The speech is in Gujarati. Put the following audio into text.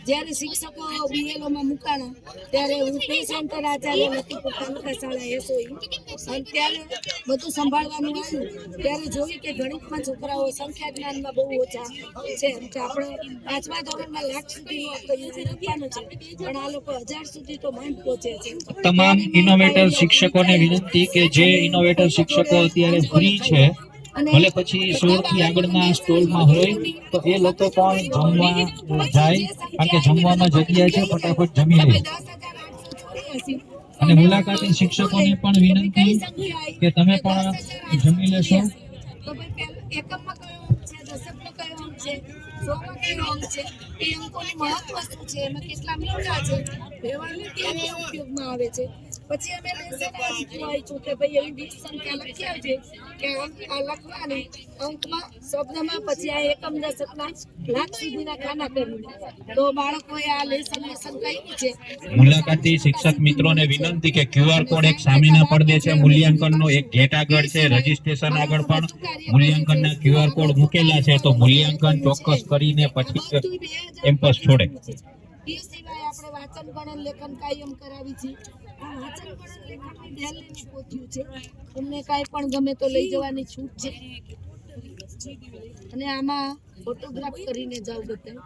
જ્યારે શિક્ષકો બીએલઓમાં મુકાણા ત્યારે હું પ્રી સેન્ટર આચાર્ય લખીપુર તાલુકા શાળા એસઓઈ અને ત્યારે બધું સંભાળવાનું આવ્યું ત્યારે જોયું કે ગણિતમાં છોકરાઓ સંખ્યા જ્ઞાનમાં બહુ ઓછા છે. આપણે 5મા ધોરણમાં લાખ સુધીનું આપવાનું છે પણ આ લોકો 1000 સુધી તો માંડ પહોંચે છે. તમામ ઇનોવેટર શિક્ષકોને વિનંતી કે જે ઇનોવેટર શિક્ષકો અત્યારે ફ્રી છે ભલે પછી 16 થી આગળના સ્ટોલમાં હોય તો એ લોકો પણ જમવા જાય કારણ કે જમવામાં જગ્યા છે, ફટાફટ જમી લે. અને મુલાકાતી શિક્ષકોને પણ વિનંતી કે તમે પણ જમી લેશો. એકમમાં કયો અંક છે, દશકમાં કયો અંક છે, 100માં કયો અંક છે, એ અંકોની મહત્વ શું છે, એમાં કેટલા મીંડા છે, વ્યવહારની કેમ ઉપયોગમાં આવે છે. પછી અમે શીખવાડ્યું કે ભાઈ એવી 20 સંખ્યા લખી આવજે કે આ લખવાની અંકમાં શબ્દમાં પછી આ એકમ દશકના લાખ સુધીના ખાના કરીને તો બાળકોએ આ લેસન કર્યું છે. મુલાકાતી શિક્ષક મિત્રોને વિનંતી કે QR કોડ એક સામેના પડદે છે, મૂલ્યાંકનનો એક ગેટ આગળ છે, રજીસ્ટ્રેશન આગળ પણ મૂલ્યાંકનના QR કોડ મૂકેલા છે તો મૂલ્યાંકન ચોક્કસ કરીને પછી કેમ્પસ છોડે. એ સિવાય આપણે વાંચન ગણન લેખન કાયમ કરાવી છે. આ વાંચન ગણન લેખનની દિલ્હીની પોથીઓ છે, તમને કાંઈ પણ ગમે તો લઈ જવાની છૂટ છે અને આમાં ફોટોગ્રાફ કરીને જાવ બધા.